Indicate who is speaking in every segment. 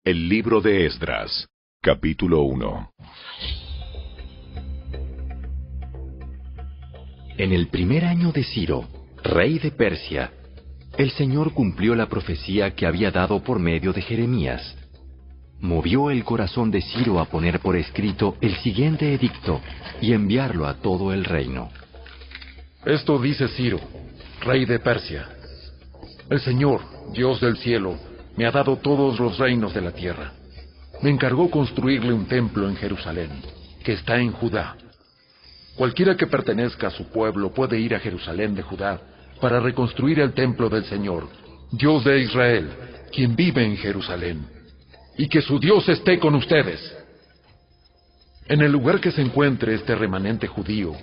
Speaker 1: El libro de Esdras, capítulo 1.
Speaker 2: En el primer año de Ciro, rey de Persia, el Señor cumplió la profecía que había dado por medio de Jeremías. Movió el corazón de Ciro a poner por escrito el siguiente edicto y enviarlo a todo el reino.
Speaker 3: Esto dice Ciro, rey de Persia: El Señor, Dios del cielo, me ha dado todos los reinos de la tierra. Me encargó construirle un templo en Jerusalén, que está en Judá. Cualquiera que pertenezca a su pueblo puede ir a Jerusalén de Judá para reconstruir el templo del Señor, Dios de Israel, quien vive en Jerusalén. Y que su Dios esté con ustedes. En el lugar que se encuentre este remanente judío,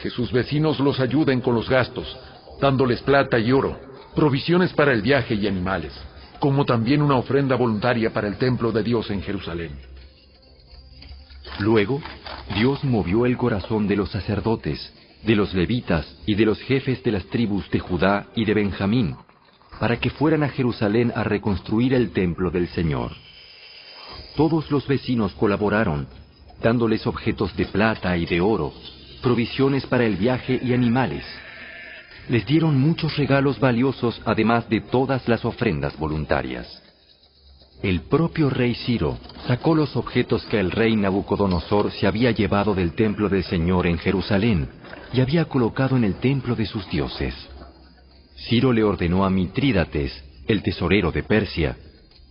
Speaker 3: que sus vecinos los ayuden con los gastos, dándoles plata y oro, provisiones para el viaje y animales, como también una ofrenda voluntaria para el templo de Dios en Jerusalén.
Speaker 2: Luego, Dios movió el corazón de los sacerdotes, de los levitas y de los jefes de las tribus de Judá y de Benjamín, para que fueran a Jerusalén a reconstruir el templo del Señor. Todos los vecinos colaboraron, dándoles objetos de plata y de oro, provisiones para el viaje y animales. Les dieron muchos regalos valiosos, además de todas las ofrendas voluntarias. El propio rey Ciro sacó los objetos que el rey Nabucodonosor se había llevado del templo del Señor en Jerusalén y había colocado en el templo de sus dioses. Ciro le ordenó a Mitrídates, el tesorero de Persia,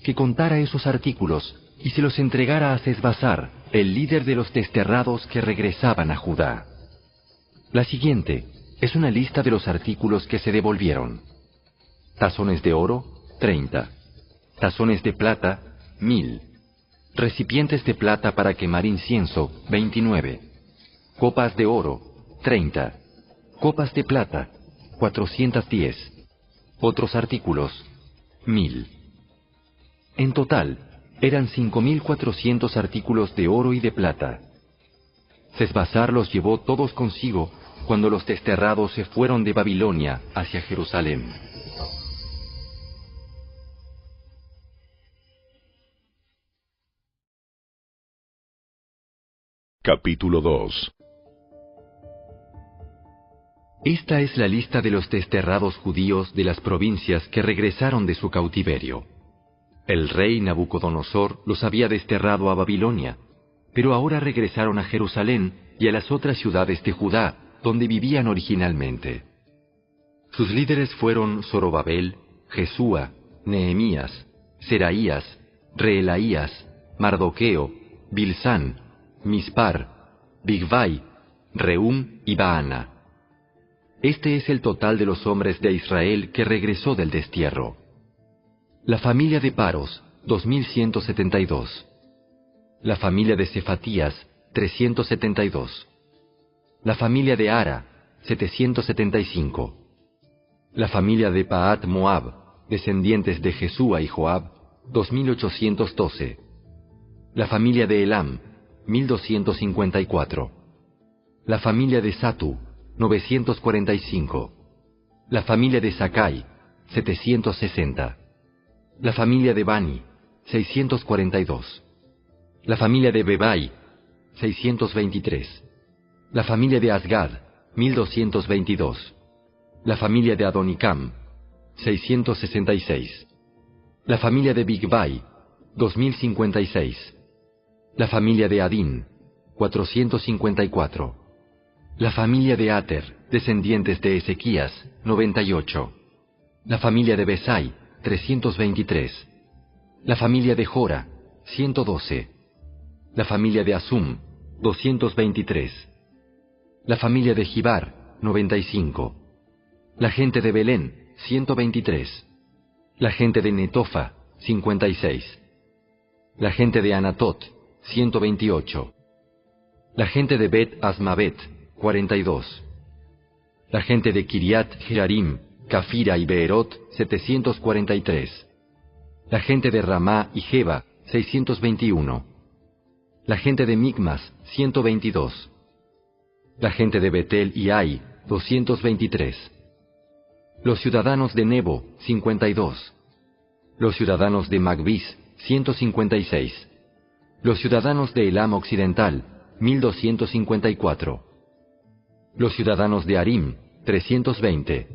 Speaker 2: que contara esos artículos y se los entregara a Sesbazar, el líder de los desterrados que regresaban a Judá. La siguiente es una lista de los artículos que se devolvieron. Tazones de oro, 30. Tazones de plata, 1000. Recipientes de plata para quemar incienso, 29. Copas de oro, 30. Copas de plata, 410. Otros artículos, 1000. En total, eran 5.400 artículos de oro y de plata. Sesbazar los llevó todos consigo cuando los desterrados se fueron de Babilonia hacia Jerusalén.
Speaker 1: Capítulo 2.
Speaker 2: Esta es la lista de los desterrados judíos de las provincias que regresaron de su cautiverio. El rey Nabucodonosor los había desterrado a Babilonia, pero ahora regresaron a Jerusalén y a las otras ciudades de Judá, donde vivían originalmente. Sus líderes fueron Zorobabel, Jesúa, Nehemías, Seraías, Reelaías, Mardoqueo, Bilsán, Mispar, Bigvai, Rehum y Baana. Este es el total de los hombres de Israel que regresó del destierro. La familia de Paros, 2172. La familia de Cefatías, 372. La familia de Ara, 775. La familia de Pahat Moab, descendientes de Jesúa y Joab, 2812. La familia de Elam, 1254. La familia de Satu, 945. La familia de Sakai, 760. La familia de Bani, 642. La familia de Bebai, 623. La familia de Asgad, 1222. La familia de Adonicam, 666. La familia de Bigvai, 2056. La familia de Adín, 454. La familia de Ater, descendientes de Ezequías, 98. La familia de Besai, 323. La familia de Jora, 112. La familia de Asum, 223. La familia de Gibar, 95. La gente de Belén, 123. La gente de Netofa, 56. La gente de Anatot, 128. La gente de Bet Asmavet, 42. La gente de Kiriat Jearim, Cafira y Beerot, 743. La gente de Ramá y Jeba, 621. La gente de Micmas, 122. La gente de Betel y Ai, 223. Los ciudadanos de Nebo, 52. Los ciudadanos de Magbis, 156. Los ciudadanos de Elam occidental, 1254. Los ciudadanos de Arim, 320.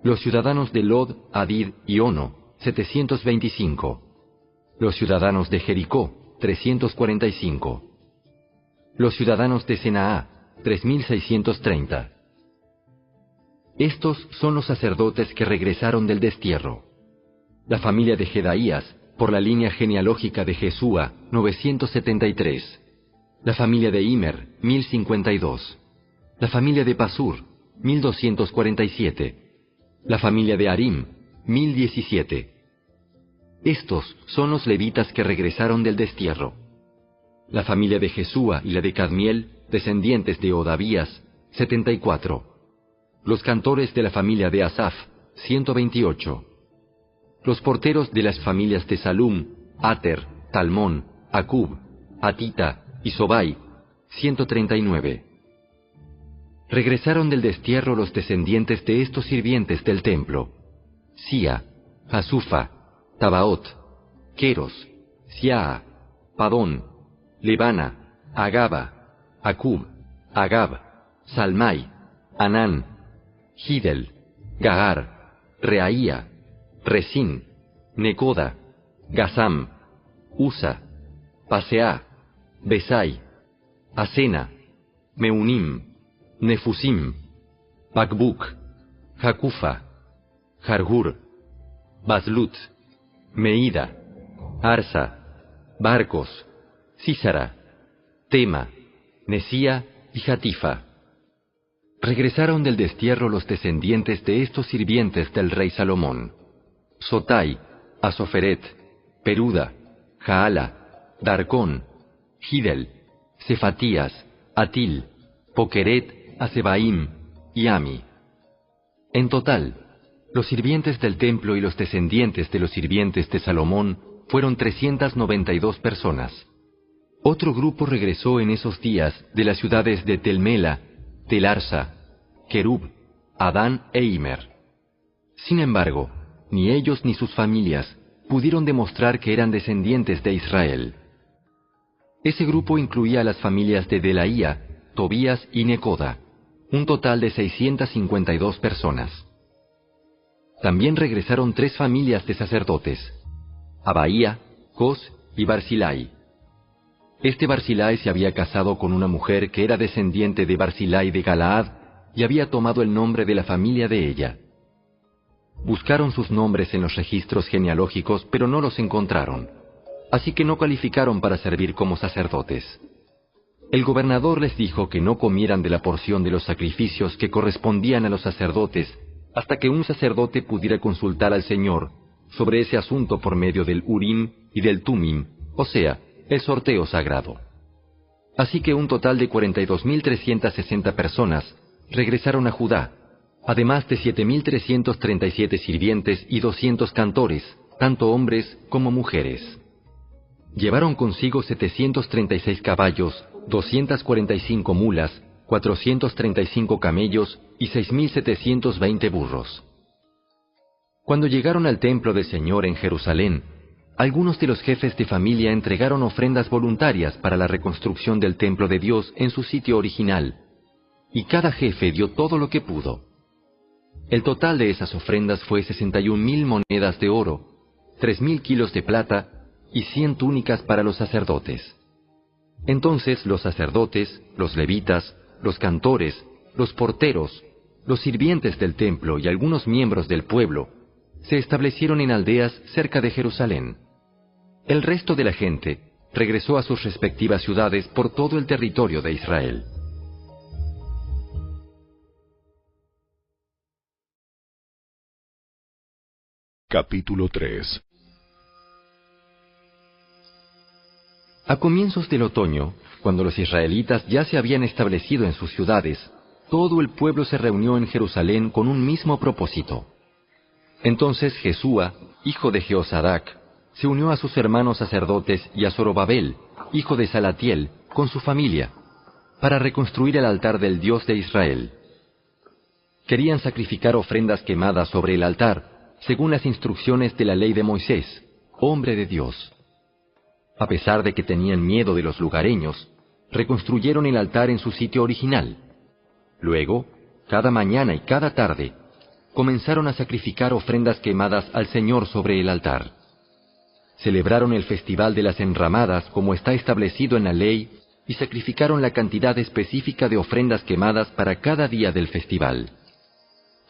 Speaker 2: Los ciudadanos de Lod, Hadid y Ono, 725. Los ciudadanos de Jericó, 345. Los ciudadanos de Senaá, 3630. Estos son los sacerdotes que regresaron del destierro. La familia de Jedaías, por la línea genealógica de Jesúa, 973. La familia de Imer, 1052. La familia de Pasur, 1247. La familia de Arim, 1017. Estos son los levitas que regresaron del destierro. La familia de Jesúa y la de Cadmiel, descendientes de Odavías, 74. Los cantores de la familia de Asaf, 128. Los porteros de las familias de Salum, Ater, Talmón, Acub, Atita y Sobai, 139. Regresaron del destierro los descendientes de estos sirvientes del templo: Sia, Hasufa, Tabaot, Queros, Siaa, Padón, Lebana, Agaba, Acub, Agab, Salmai, Anán, Gidel, Gagar, Reaía, Resín, Necoda, Gazam, Usa, Paseá, Besai, Asena, Meunim, Nefusim, Bakbuk, Jacufa, Jarhur, Baslut, Meida, Arsa, Barcos, Sísara, Tema, Nesía y Jatifa. Regresaron del destierro los descendientes de estos sirvientes del rey Salomón: Sotai, Asoferet, Peruda, Jaala, Darcón, Gidel, Cefatías, Atil, Pokeret, Asebaim y Ami. En total, los sirvientes del templo y los descendientes de los sirvientes de Salomón fueron 392 personas. Otro grupo regresó en esos días de las ciudades de Telmela, Telarsa, Kerub, Adán e Imer. Sin embargo, ni ellos ni sus familias pudieron demostrar que eran descendientes de Israel. Ese grupo incluía a las familias de Delaía, Tobías y Necoda, un total de 652 personas. También regresaron 3 familias de sacerdotes: Abaía, Cos y Barzilai. Este Barzilai se había casado con una mujer que era descendiente de Barzilai de Galaad y había tomado el nombre de la familia de ella. Buscaron sus nombres en los registros genealógicos, pero no los encontraron, así que no calificaron para servir como sacerdotes. El gobernador les dijo que no comieran de la porción de los sacrificios que correspondían a los sacerdotes hasta que un sacerdote pudiera consultar al Señor sobre ese asunto por medio del Urim y del Tumim, o sea, el sorteo sagrado. Así que un total de 42.360 personas regresaron a Judá, además de 7.337 sirvientes y 200 cantores, tanto hombres como mujeres. Llevaron consigo 736 caballos, 245 mulas, 435 camellos y 6.720 burros. Cuando llegaron al templo del Señor en Jerusalén, algunos de los jefes de familia entregaron ofrendas voluntarias para la reconstrucción del templo de Dios en su sitio original, y cada jefe dio todo lo que pudo. El total de esas ofrendas fue 61.000 monedas de oro, 3.000 kilos de plata y 100 túnicas para los sacerdotes. Entonces los sacerdotes, los levitas, los cantores, los porteros, los sirvientes del templo y algunos miembros del pueblo se establecieron en aldeas cerca de Jerusalén. El resto de la gente regresó a sus respectivas ciudades por todo el territorio de Israel.
Speaker 1: Capítulo 3.
Speaker 2: A comienzos del otoño, cuando los israelitas ya se habían establecido en sus ciudades, todo el pueblo se reunió en Jerusalén con un mismo propósito. Entonces Jesúa, hijo de Jeosadac, se unió a sus hermanos sacerdotes y a Zorobabel, hijo de Salatiel, con su familia, para reconstruir el altar del Dios de Israel. Querían sacrificar ofrendas quemadas sobre el altar, según las instrucciones de la ley de Moisés, hombre de Dios. A pesar de que tenían miedo de los lugareños, reconstruyeron el altar en su sitio original. Luego, cada mañana y cada tarde, comenzaron a sacrificar ofrendas quemadas al Señor sobre el altar. Celebraron el festival de las enramadas como está establecido en la ley y sacrificaron la cantidad específica de ofrendas quemadas para cada día del festival.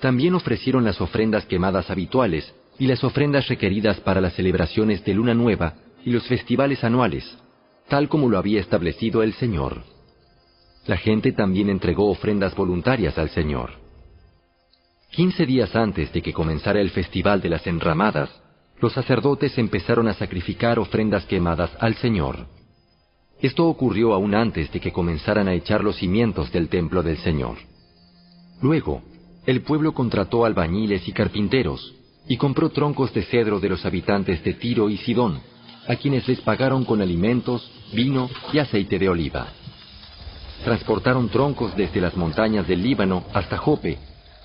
Speaker 2: También ofrecieron las ofrendas quemadas habituales y las ofrendas requeridas para las celebraciones de Luna Nueva y los festivales anuales, tal como lo había establecido el Señor. La gente también entregó ofrendas voluntarias al Señor. 15 días antes de que comenzara el festival de las enramadas, los sacerdotes empezaron a sacrificar ofrendas quemadas al Señor. Esto ocurrió aún antes de que comenzaran a echar los cimientos del templo del Señor. Luego, el pueblo contrató albañiles y carpinteros, y compró troncos de cedro de los habitantes de Tiro y Sidón, a quienes les pagaron con alimentos, vino y aceite de oliva. Transportaron troncos desde las montañas del Líbano hasta Jope,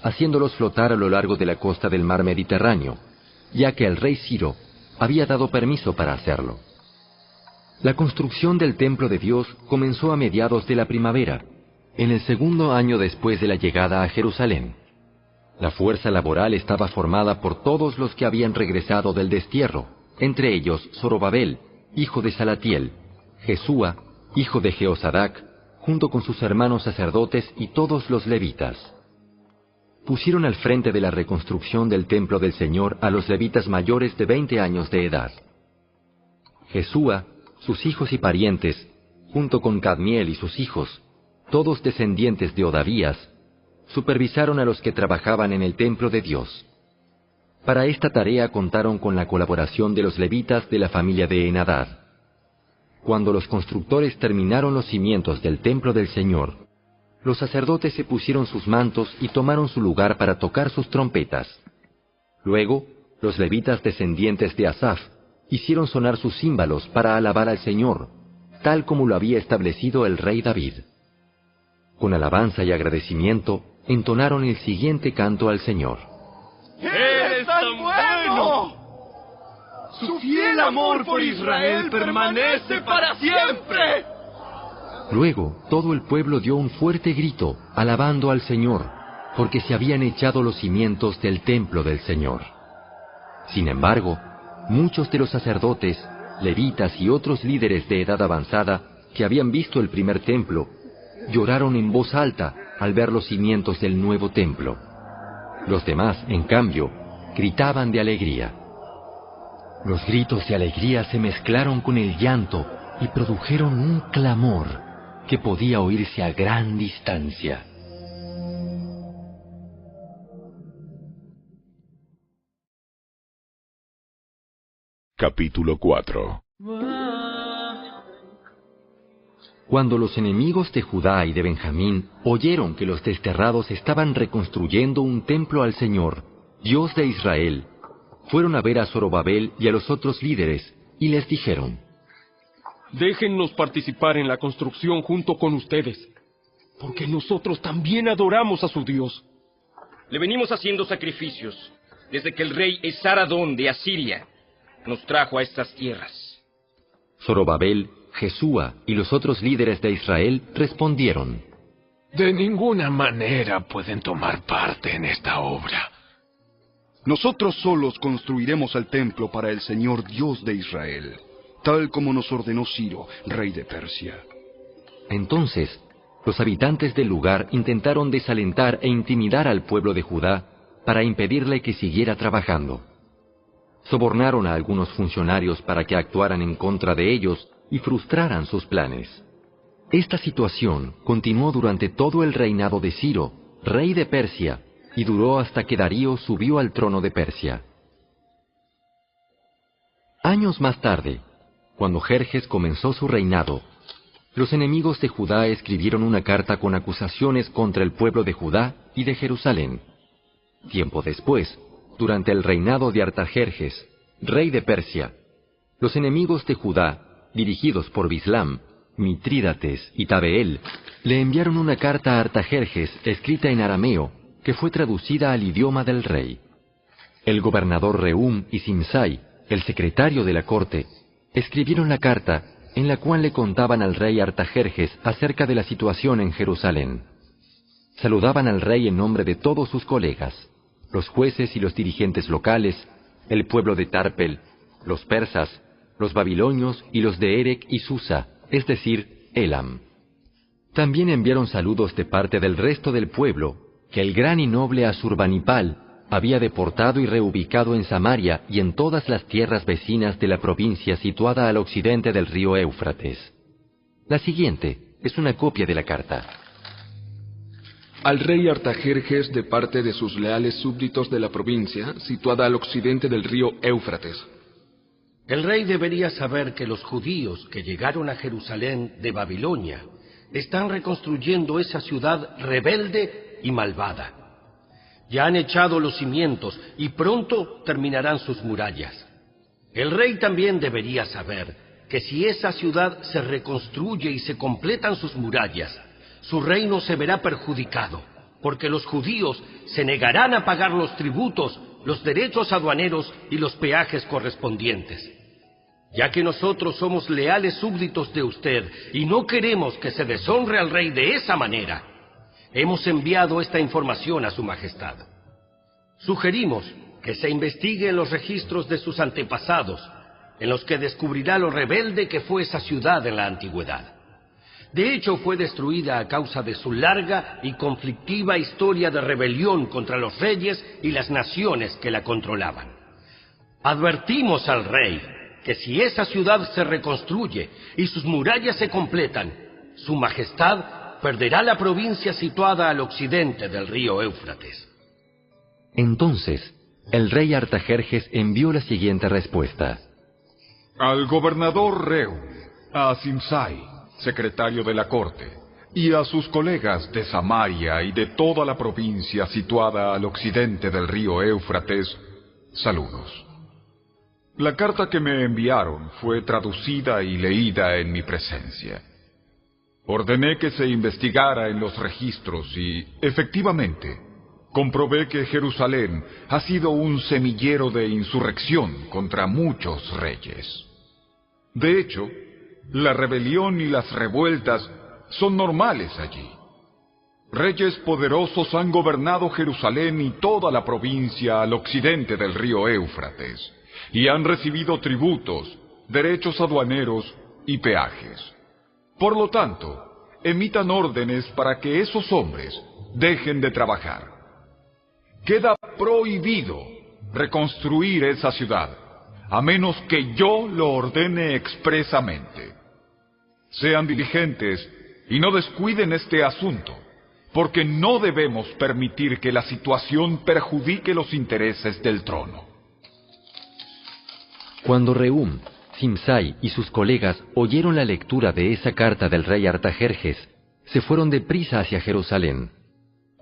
Speaker 2: haciéndolos flotar a lo largo de la costa del mar Mediterráneo, ya que el rey Ciro había dado permiso para hacerlo. La construcción del templo de Dios comenzó a mediados de la primavera, en el segundo año después de la llegada a Jerusalén. La fuerza laboral estaba formada por todos los que habían regresado del destierro, entre ellos Zorobabel, hijo de Salatiel, Jesúa, hijo de Jeosadac, junto con sus hermanos sacerdotes y todos los levitas. Pusieron al frente de la reconstrucción del templo del Señor a los levitas mayores de 20 años de edad. Jesúa, sus hijos y parientes, junto con Cadmiel y sus hijos, todos descendientes de Odavías, supervisaron a los que trabajaban en el templo de Dios. Para esta tarea contaron con la colaboración de los levitas de la familia de Henadad. Cuando los constructores terminaron los cimientos del templo del Señor, los sacerdotes se pusieron sus mantos y tomaron su lugar para tocar sus trompetas. Luego, los levitas descendientes de Asaf hicieron sonar sus címbalos para alabar al Señor, tal como lo había establecido el rey David. Con alabanza y agradecimiento, entonaron el siguiente canto al Señor.
Speaker 4: ¡Eres tan bueno! ¡Su fiel amor por Israel permanece para siempre!
Speaker 2: Luego, todo el pueblo dio un fuerte grito, alabando al Señor, porque se habían echado los cimientos del templo del Señor. Sin embargo, muchos de los sacerdotes, levitas y otros líderes de edad avanzada que habían visto el primer templo, lloraron en voz alta al ver los cimientos del nuevo templo. Los demás, en cambio, gritaban de alegría. Los gritos de alegría se mezclaron con el llanto y produjeron un clamor que podía oírse a gran distancia.
Speaker 1: Capítulo 4.
Speaker 2: Cuando los enemigos de Judá y de Benjamín oyeron que los desterrados estaban reconstruyendo un templo al Señor, Dios de Israel, fueron a ver a Zorobabel y a los otros líderes, y les dijeron:
Speaker 5: Déjennos participar en la construcción junto con ustedes, porque nosotros también adoramos a su Dios.
Speaker 6: Le venimos haciendo sacrificios desde que el rey Esaradón de Asiria nos trajo a estas tierras.
Speaker 2: Zorobabel, Jesúa y los otros líderes de Israel respondieron:
Speaker 7: De ninguna manera pueden tomar parte en esta obra.
Speaker 8: Nosotros solos construiremos el templo para el Señor Dios de Israel, tal como nos ordenó Ciro, rey de Persia.
Speaker 2: Entonces, los habitantes del lugar intentaron desalentar e intimidar al pueblo de Judá para impedirle que siguiera trabajando. Sobornaron a algunos funcionarios para que actuaran en contra de ellos y frustraran sus planes. Esta situación continuó durante todo el reinado de Ciro, rey de Persia, y duró hasta que Darío subió al trono de Persia. Años más tarde, cuando Jerjes comenzó su reinado, los enemigos de Judá escribieron una carta con acusaciones contra el pueblo de Judá y de Jerusalén. Tiempo después, durante el reinado de Artajerjes, rey de Persia, los enemigos de Judá, dirigidos por Bislam, Mitrídates y Tabeel, le enviaron una carta a Artajerjes escrita en arameo, que fue traducida al idioma del rey. El gobernador Rehum y Simsai el secretario de la corte, escribieron la carta en la cual le contaban al rey Artajerjes acerca de la situación en Jerusalén. Saludaban al rey en nombre de todos sus colegas, los jueces y los dirigentes locales, el pueblo de Tarpel, los persas, los babilonios y los de Erec y Susa, es decir, Elam. También enviaron saludos de parte del resto del pueblo, que el gran y noble Asurbanipal había deportado y reubicado en Samaria y en todas las tierras vecinas de la provincia situada al occidente del río Éufrates. La siguiente es una copia de la carta.
Speaker 9: Al rey Artajerjes de parte de sus leales súbditos de la provincia, situada al occidente del río Éufrates.
Speaker 10: El rey debería saber que los judíos que llegaron a Jerusalén de Babilonia están reconstruyendo esa ciudad rebelde y malvada. Ya han echado los cimientos y pronto terminarán sus murallas. El rey también debería saber que si esa ciudad se reconstruye y se completan sus murallas, su reino se verá perjudicado, porque los judíos se negarán a pagar los tributos, los derechos aduaneros y los peajes correspondientes. Ya que nosotros somos leales súbditos de usted y no queremos que se deshonre al rey de esa manera, hemos enviado esta información a su majestad. Sugerimos que se investigue en los registros de sus antepasados, en los que descubrirá lo rebelde que fue esa ciudad en la antigüedad. De hecho, fue destruida a causa de su larga y conflictiva historia de rebelión contra los reyes y las naciones que la controlaban. Advertimos al rey que si esa ciudad se reconstruye y sus murallas se completan, su majestad perderá la provincia situada al occidente del río Éufrates.
Speaker 2: Entonces, el rey Artajerjes envió la siguiente respuesta.
Speaker 1: Al gobernador Reu, a Simsai, secretario de la corte, y a sus colegas de Samaria y de toda la provincia situada al occidente del río Éufrates, saludos. La carta que me enviaron fue traducida y leída en mi presencia. Ordené que se investigara en los registros y, efectivamente, comprobé que Jerusalén ha sido un semillero de insurrección contra muchos reyes. De hecho, la rebelión y las revueltas son normales allí. Reyes poderosos han gobernado Jerusalén y toda la provincia al occidente del río Éufrates, y han recibido tributos, derechos aduaneros y peajes. Por lo tanto, emitan órdenes para que esos hombres dejen de trabajar. Queda prohibido reconstruir esa ciudad, a menos que yo lo ordene expresamente. Sean diligentes y no descuiden este asunto, porque no debemos permitir que la situación perjudique los intereses del trono.
Speaker 2: Cuando Rehum, Simsai y sus colegas oyeron la lectura de esa carta del rey Artajerjes, se fueron deprisa hacia Jerusalén.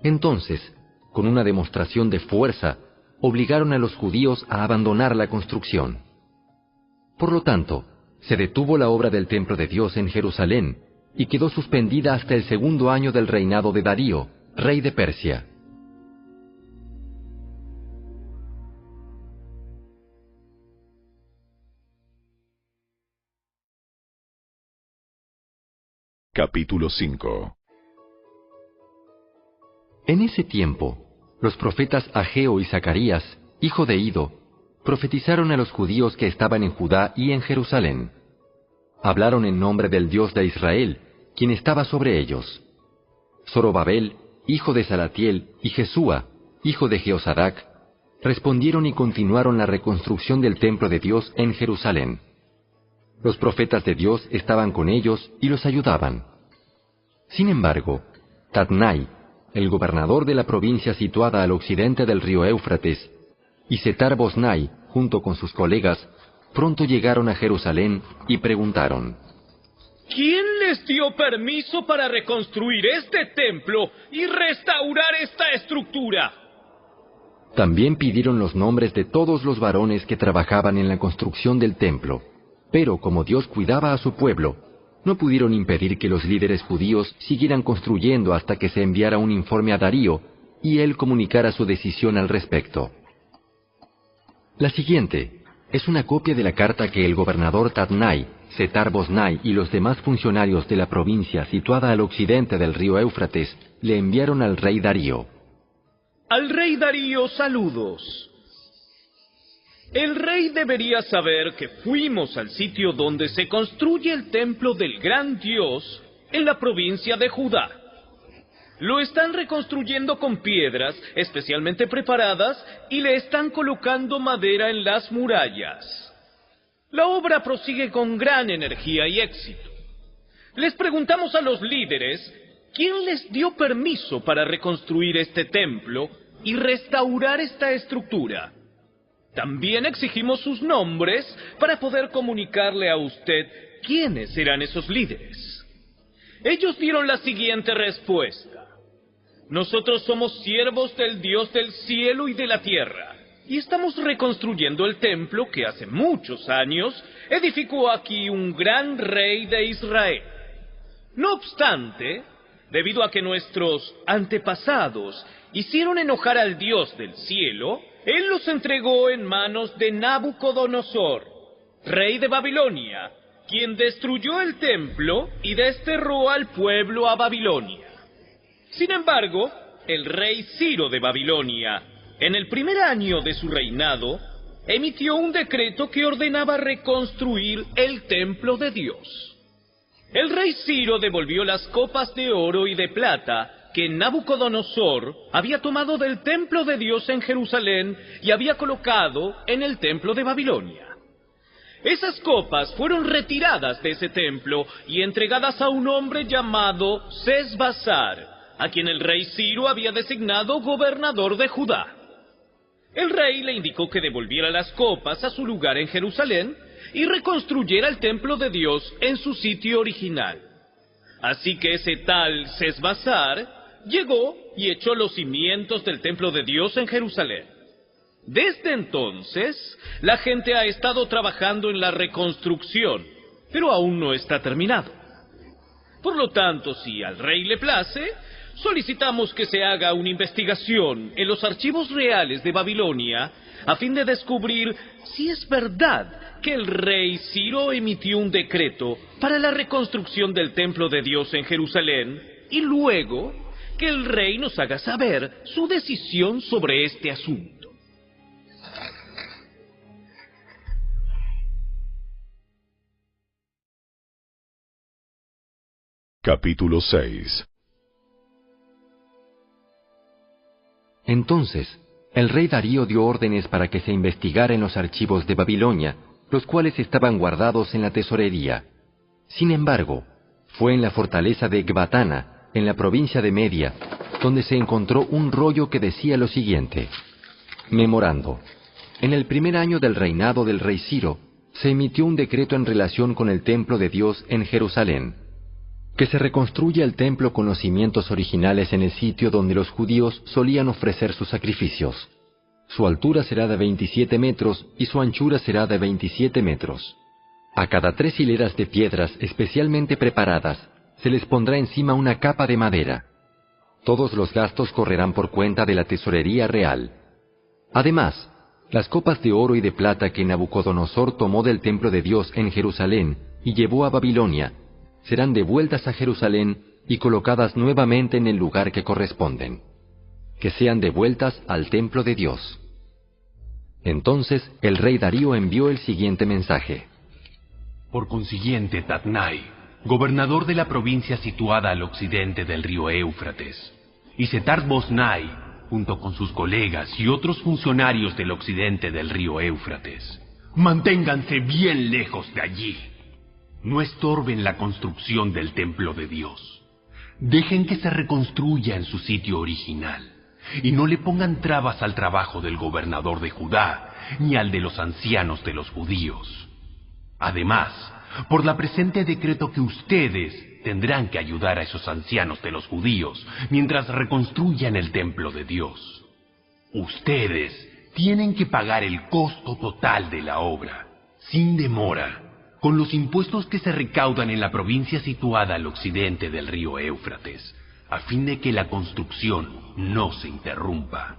Speaker 2: Entonces, con una demostración de fuerza, obligaron a los judíos a abandonar la construcción. Por lo tanto, se detuvo la obra del templo de Dios en Jerusalén y quedó suspendida hasta el segundo año del reinado de Darío, rey de Persia.
Speaker 1: Capítulo 5.
Speaker 2: En ese tiempo, los profetas Ageo y Zacarías, hijo de Ido, profetizaron a los judíos que estaban en Judá y en Jerusalén. Hablaron en nombre del Dios de Israel, quien estaba sobre ellos. Zorobabel, hijo de Salatiel, y Jesúa, hijo de Jeosadac, respondieron y continuaron la reconstrucción del templo de Dios en Jerusalén. Los profetas de Dios estaban con ellos y los ayudaban. Sin embargo, Tatnai, el gobernador de la provincia situada al occidente del río Éufrates, y Setar-Boznai, junto con sus colegas, pronto llegaron a Jerusalén y preguntaron:
Speaker 5: ¿Quién les dio permiso para reconstruir este templo y restaurar esta estructura?
Speaker 2: También pidieron los nombres de todos los varones que trabajaban en la construcción del templo, pero como Dios cuidaba a su pueblo, no pudieron impedir que los líderes judíos siguieran construyendo hasta que se enviara un informe a Darío y él comunicara su decisión al respecto. La siguiente Es una copia de la carta que el gobernador Tatnai, Setar-Boznai y los demás funcionarios de la provincia situada al occidente del río Éufrates le enviaron al rey Darío.
Speaker 11: Al rey Darío, saludos. El rey debería saber que fuimos al sitio donde se construye el templo del gran Dios en la provincia de Judá. Lo están reconstruyendo con piedras especialmente preparadas y le están colocando madera en las murallas. La obra prosigue con gran energía y éxito. Les preguntamos a los líderes quién les dio permiso para reconstruir este templo y restaurar esta estructura. También exigimos sus nombres para poder comunicarle a usted quiénes eran esos líderes. Ellos dieron la siguiente respuesta. Nosotros somos siervos del Dios del cielo y de la tierra, y estamos reconstruyendo el templo que hace muchos años edificó aquí un gran rey de Israel. No obstante, debido a que nuestros antepasados hicieron enojar al Dios del cielo, Él los entregó en manos de Nabucodonosor, rey de Babilonia, quien destruyó el templo y desterró al pueblo a Babilonia. Sin embargo, el rey Ciro de Babilonia, en el primer año de su reinado, emitió un decreto que ordenaba reconstruir el templo de Dios. El rey Ciro devolvió las copas de oro y de plata que Nabucodonosor había tomado del templo de Dios en Jerusalén y había colocado en el templo de Babilonia. Esas copas fueron retiradas de ese templo y entregadas a un hombre llamado Sesbazar, a quien el rey Ciro había designado gobernador de Judá. El rey le indicó que devolviera las copas a su lugar en Jerusalén y reconstruyera el templo de Dios en su sitio original. Así que ese tal Sesbazar llegó y echó los cimientos del templo de Dios en Jerusalén. Desde entonces, la gente ha estado trabajando en la reconstrucción, pero aún no está terminado. Por lo tanto, si al rey le place, solicitamos que se haga una investigación en los archivos reales de Babilonia a fin de descubrir si es verdad que el rey Ciro emitió un decreto para la reconstrucción del templo de Dios en Jerusalén y luego que el rey nos haga saber su decisión sobre este asunto.
Speaker 12: Capítulo 6.
Speaker 2: Entonces, el rey Darío dio órdenes para que se investigara en los archivos de Babilonia, los cuales estaban guardados en la tesorería. Sin embargo, fue en la fortaleza de Ecbatana, en la provincia de Media, donde se encontró un rollo que decía lo siguiente. Memorando. En el primer año del reinado del rey Ciro, se emitió un decreto en relación con el templo de Dios en Jerusalén. Que se reconstruya el templo con los cimientos originales en el sitio donde los judíos solían ofrecer sus sacrificios. Su altura será de 27 metros y su anchura será de 27 metros. A cada 3 hileras de piedras especialmente preparadas se les pondrá encima una capa de madera. Todos los gastos correrán por cuenta de la tesorería real. Además, las copas de oro y de plata que Nabucodonosor tomó del templo de Dios en Jerusalén y llevó a Babilonia, serán devueltas a Jerusalén y colocadas nuevamente en el lugar que corresponden. Que sean devueltas al templo de Dios. Entonces el rey Darío envió el siguiente mensaje.
Speaker 13: Por consiguiente, Tatnai, gobernador de la provincia situada al occidente del río Éufrates, y Setar-Boznai, junto con sus colegas y otros funcionarios del occidente del río Éufrates, manténganse bien lejos de allí. No estorben la construcción del templo de Dios. Dejen que se reconstruya en su sitio original, y no le pongan trabas al trabajo del gobernador de Judá, ni al de los ancianos de los judíos. Además, por la presente decreto que ustedes tendrán que ayudar a esos ancianos de los judíos mientras reconstruyan el templo de Dios. Ustedes tienen que pagar el costo total de la obra, sin demora, con los impuestos que se recaudan en la provincia situada al occidente del río Éufrates, a fin de que la construcción no se interrumpa.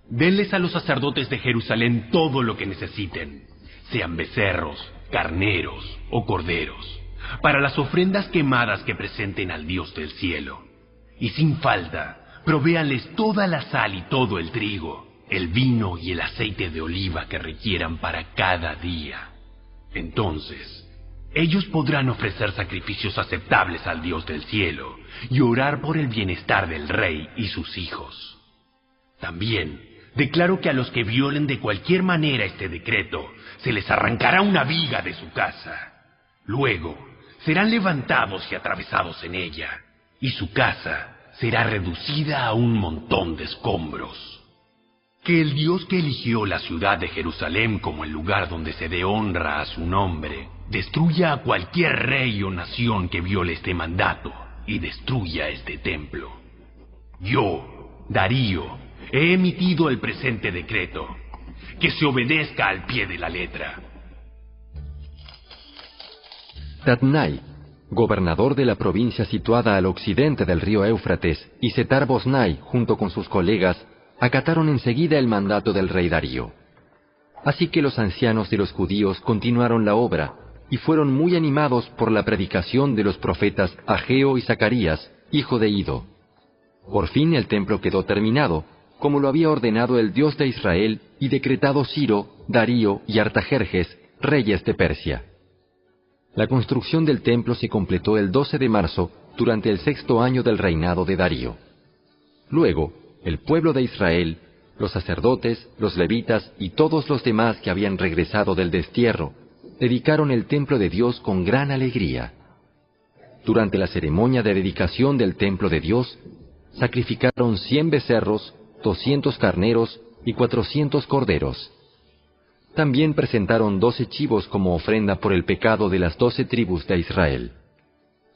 Speaker 13: Denles a los sacerdotes de Jerusalén todo lo que necesiten, sean becerros, carneros o corderos, para las ofrendas quemadas que presenten al Dios del cielo. Y sin falta, provéanles toda la sal y todo el trigo, el vino y el aceite de oliva que requieran para cada día. Entonces, ellos podrán ofrecer sacrificios aceptables al Dios del cielo y orar por el bienestar del rey y sus hijos. También declaro que a los que violen de cualquier manera este decreto, se les arrancará una viga de su casa. Luego, serán levantados y atravesados en ella, y su casa será reducida a un montón de escombros. Que el Dios que eligió la ciudad de Jerusalén como el lugar donde se dé honra a su nombre, destruya a cualquier rey o nación que viole este mandato y destruya este templo. Yo, Darío, he emitido el presente decreto. Que se obedezca al pie de la letra.
Speaker 2: Tatnai, gobernador de la provincia situada al occidente del río Éufrates, y Setar-Bosnai, junto con sus colegas, acataron enseguida el mandato del rey Darío. Así que los ancianos de los judíos continuaron la obra, y fueron muy animados por la predicación de los profetas Ageo y Zacarías, hijo de Ido. Por fin el templo quedó terminado, como lo había ordenado el Dios de Israel y decretado Ciro, Darío y Artajerjes, reyes de Persia. La construcción del templo se completó el 12 de marzo, durante el 6º año del reinado de Darío. Luego, el pueblo de Israel, los sacerdotes, los levitas y todos los demás que habían regresado del destierro, dedicaron el templo de Dios con gran alegría. Durante la ceremonia de dedicación del templo de Dios, sacrificaron 100 becerros, 200 carneros y 400 corderos. También presentaron 12 chivos como ofrenda por el pecado de las 12 tribus de Israel.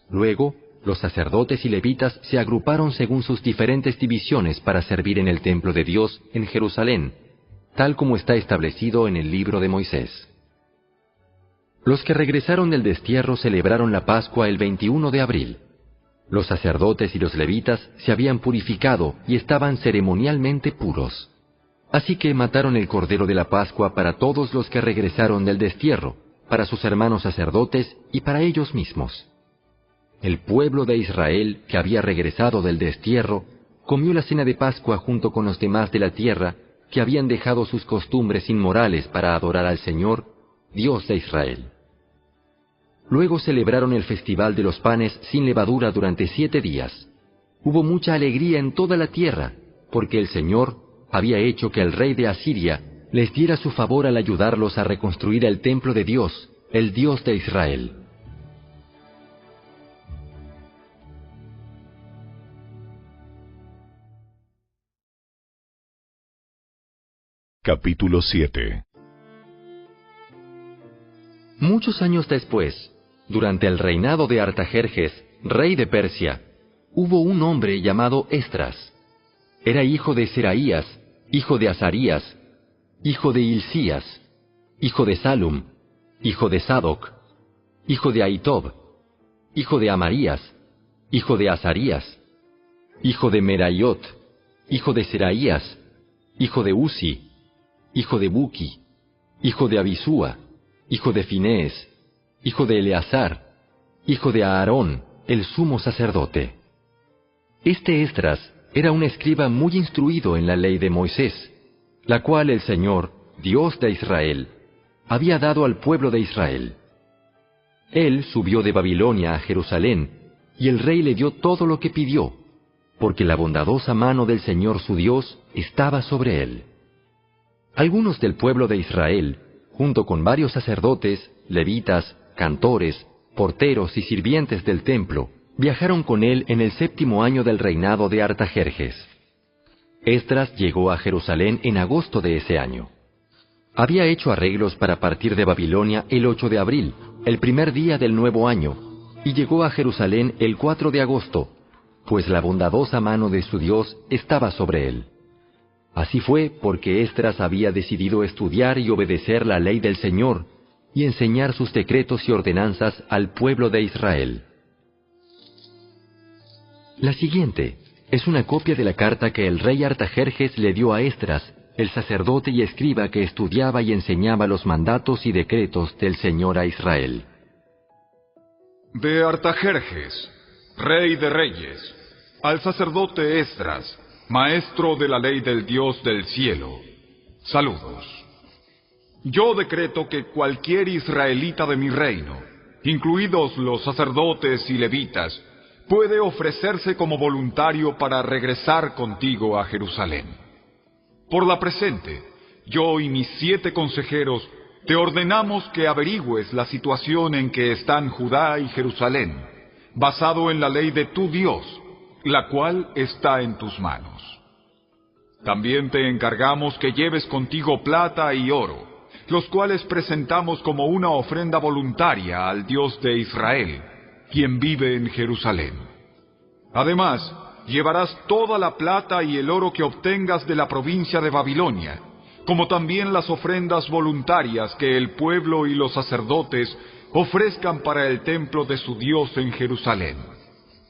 Speaker 2: Luego, los sacerdotes y levitas se agruparon según sus diferentes divisiones para servir en el templo de Dios en Jerusalén, tal como está establecido en el libro de Moisés. Los que regresaron del destierro celebraron la Pascua el 21 de abril. Los sacerdotes y los levitas se habían purificado y estaban ceremonialmente puros. Así que mataron el cordero de la Pascua para todos los que regresaron del destierro, para sus hermanos sacerdotes y para ellos mismos. El pueblo de Israel, que había regresado del destierro, comió la cena de Pascua junto con los demás de la tierra, que habían dejado sus costumbres inmorales para adorar al Señor, Dios de Israel. Luego celebraron el festival de los panes sin levadura durante 7 días. Hubo mucha alegría en toda la tierra, porque el Señor había hecho que el rey de Asiria les diera su favor al ayudarlos a reconstruir el templo de Dios, el Dios de Israel.
Speaker 12: Capítulo 7.
Speaker 2: Muchos años después, durante el reinado de Artajerjes, rey de Persia, hubo un hombre llamado Esdras. Era hijo de Seraías, hijo de Azarías, hijo de Hilcías, hijo de Salum, hijo de Sadoc, hijo de Ahitob, hijo de Amarías, hijo de Azarías, hijo de Meraiot, hijo de Seraías, hijo de Uzi, hijo de Buki, hijo de Abisúa, hijo de Finés, hijo de Eleazar, hijo de Aarón, el sumo sacerdote. Este Esdras era un escriba muy instruido en la ley de Moisés, la cual el Señor, Dios de Israel, había dado al pueblo de Israel. Él subió de Babilonia a Jerusalén, y el rey le dio todo lo que pidió, porque la bondadosa mano del Señor su Dios estaba sobre él. Algunos del pueblo de Israel, junto con varios sacerdotes, levitas, cantores, porteros y sirvientes del templo, viajaron con él en el 7º año del reinado de Artajerjes. Esdras llegó a Jerusalén en agosto de ese año. Había hecho arreglos para partir de Babilonia el 8 de abril, el primer día del nuevo año, y llegó a Jerusalén el 4 de agosto, pues la bondadosa mano de su Dios estaba sobre él. Así fue porque Esdras había decidido estudiar y obedecer la ley del Señor y enseñar sus decretos y ordenanzas al pueblo de Israel. La siguiente es una copia de la carta que el rey Artajerjes le dio a Esdras el sacerdote y escriba que estudiaba y enseñaba los mandatos y decretos del Señor a Israel.
Speaker 1: De Artajerjes, rey de reyes, al sacerdote Esdras, maestro de la ley del Dios del cielo, saludos. Yo decreto que cualquier israelita de mi reino, incluidos los sacerdotes y levitas, puede ofrecerse como voluntario para regresar contigo a Jerusalén. Por la presente, yo y mis 7 consejeros te ordenamos que averigües la situación en que están Judá y Jerusalén, basado en la ley de tu Dios, la cual está en tus manos. También te encargamos que lleves contigo plata y oro, los cuales presentamos como una ofrenda voluntaria al Dios de Israel, quien vive en Jerusalén. Además, llevarás toda la plata y el oro que obtengas de la provincia de Babilonia, como también las ofrendas voluntarias que el pueblo y los sacerdotes ofrezcan para el templo de su Dios en Jerusalén.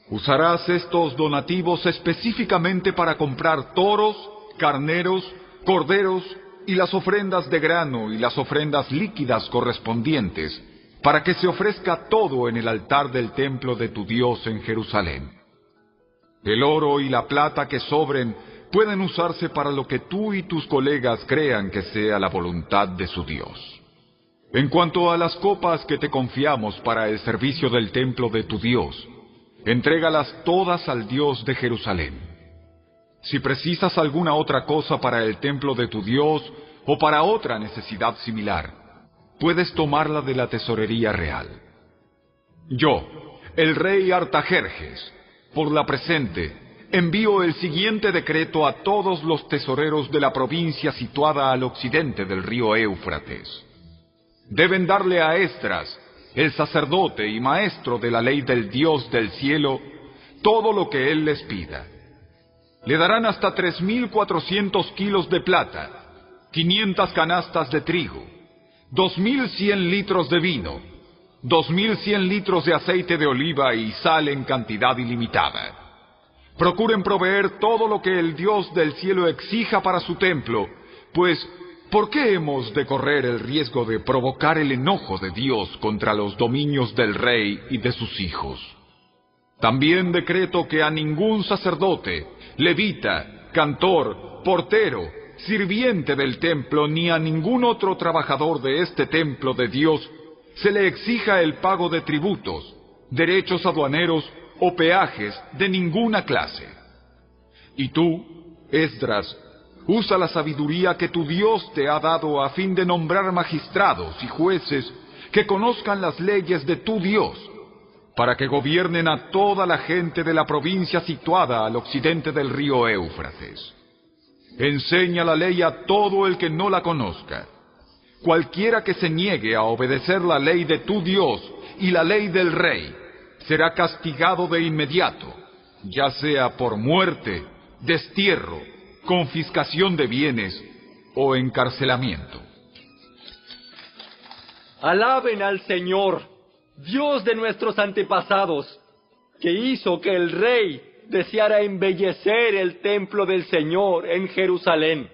Speaker 1: Usarás estos donativos específicamente para comprar toros, carneros, corderos y las ofrendas de grano y las ofrendas líquidas correspondientes, para que se ofrezca todo en el altar del templo de tu Dios en Jerusalén. El oro y la plata que sobren pueden usarse para lo que tú y tus colegas crean que sea la voluntad de su Dios. En cuanto a las copas que te confiamos para el servicio del templo de tu Dios, entrégalas todas al Dios de Jerusalén. Si precisas alguna otra cosa para el templo de tu Dios o para otra necesidad similar, puedes tomarla de la tesorería real. Yo, el rey Artajerjes, por la presente, envío el siguiente decreto a todos los tesoreros de la provincia situada al occidente del río Éufrates. Deben darle a Esdras, el sacerdote y maestro de la ley del Dios del cielo, todo lo que él les pida. Le darán hasta 3.400 kilos de plata, 500 canastas de trigo, 2.100 litros de vino, 2.100 litros de aceite de oliva y sal en cantidad ilimitada. Procuren proveer todo lo que el Dios del cielo exija para su templo, pues ¿por qué hemos de correr el riesgo de provocar el enojo de Dios contra los dominios del rey y de sus hijos? También decreto que a ningún sacerdote, levita, cantor, portero, sirviente del templo, ni a ningún otro trabajador de este templo de Dios, se le exija el pago de tributos, derechos aduaneros o peajes de ninguna clase. Y tú, Esdras, usa la sabiduría que tu Dios te ha dado a fin de nombrar magistrados y jueces que conozcan las leyes de tu Dios, para que gobiernen a toda la gente de la provincia situada al occidente del río Éufrates. Enseña la ley a todo el que no la conozca. Cualquiera que se niegue a obedecer la ley de tu Dios y la ley del rey, será castigado de inmediato, ya sea por muerte, destierro, confiscación de bienes o encarcelamiento.
Speaker 14: Alaben al Señor, Dios de nuestros antepasados, que hizo que el rey deseara embellecer el templo del Señor en Jerusalén.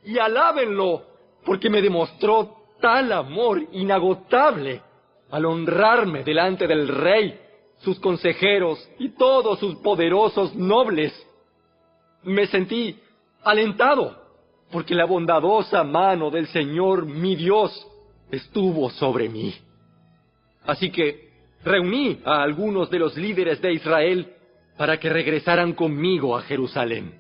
Speaker 14: Y alábenlo, porque me demostró tal amor inagotable al honrarme delante del rey, sus consejeros y todos sus poderosos nobles. Me sentí alentado, porque la bondadosa mano del Señor mi Dios estuvo sobre mí. Así que reuní a algunos de los líderes de Israel para que regresaran conmigo a Jerusalén.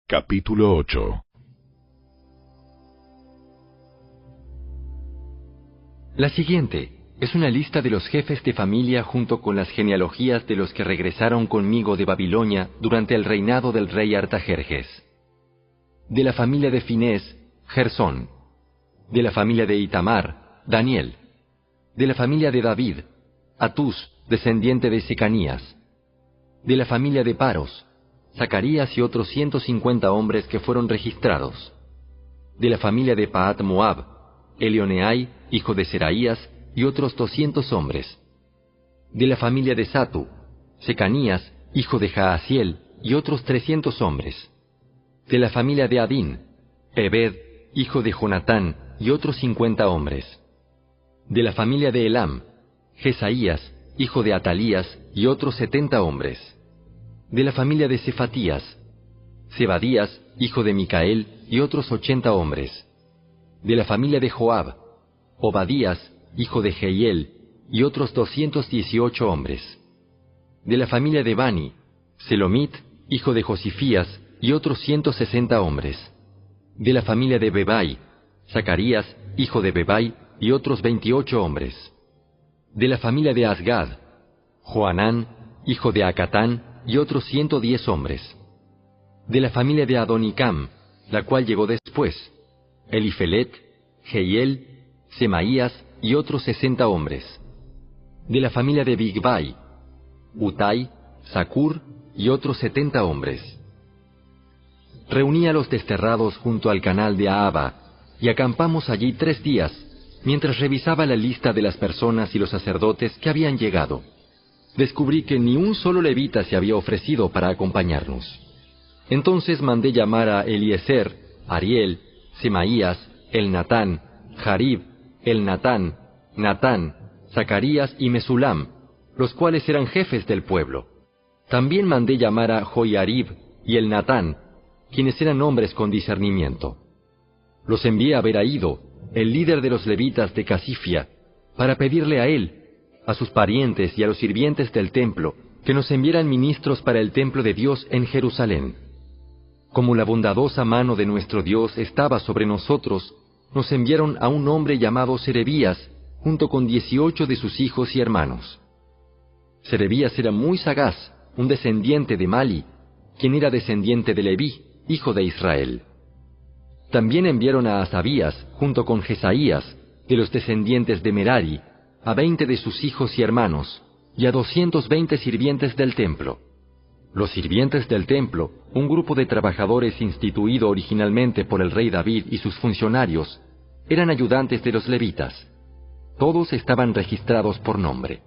Speaker 12: Capítulo 8.
Speaker 2: La siguiente es una lista de los jefes de familia junto con las genealogías de los que regresaron conmigo de Babilonia durante el reinado del rey Artajerjes. De la familia de Finés, Gersón. De la familia de Itamar, Daniel. De la familia de David, Atús, descendiente de Secanías. De la familia de Paros, Zacarías y otros 150 hombres que fueron registrados. De la familia de Pahat Moab, Elioneai, hijo de Seraías, y otros 200 hombres. De la familia de Satu, Secanías, hijo de Jaasiel, y otros 300 hombres. De la familia de Adín, Ebed, hijo de Jonatán, y otros 50 hombres. De la familia de Elam, Jesaías, hijo de Atalías, y otros 70 hombres. De la familia de Cefatías, Zebadías, hijo de Micael, y otros 80 hombres. De la familia de Joab, Obadías, hijo de Jehiel, y otros 218 hombres. De la familia de Bani, Selomit, hijo de Josifías, y otros 160 hombres. De la familia de Bebai, Zacarías, hijo de Bebai, y otros 28 hombres. De la familia de Asgad, Joanán, hijo de Acatán, y otros 110 hombres. De la familia de Adonicam, la cual llegó después, Elifelet, Jehiel, Semaías, y otros 60 hombres. De la familia de Bigvai, Utai, Zacur, y otros 70 hombres. Reuní a los desterrados junto al canal de Ahava, y acampamos allí 3 días, mientras revisaba la lista de las personas y los sacerdotes que habían llegado. Descubrí que ni un solo levita se había ofrecido para acompañarnos. Entonces mandé llamar a Eliezer, Ariel, Semaías, Elnatán, Jarib, Elnatán, Natán, Zacarías y Mesulam, los cuales eran jefes del pueblo. También mandé llamar a Joiarib y Elnatán, quienes eran hombres con discernimiento. Los envié a ver a Ido, el líder de los levitas de Casifia, para pedirle a él, a sus parientes y a los sirvientes del templo, que nos enviaran ministros para el templo de Dios en Jerusalén. Como la bondadosa mano de nuestro Dios estaba sobre nosotros, nos enviaron a un hombre llamado Serebías, junto con 18 de sus hijos y hermanos. Serebías era muy sagaz, un descendiente de Mali, quien era descendiente de Leví, hijo de Israel. También enviaron a Asabías, junto con Jesaías, de los descendientes de Merari, a 20 de sus hijos y hermanos, y a 220 sirvientes del templo. Los sirvientes del templo, un grupo de trabajadores instituido originalmente por el rey David y sus funcionarios, eran ayudantes de los levitas. Todos estaban registrados por nombre.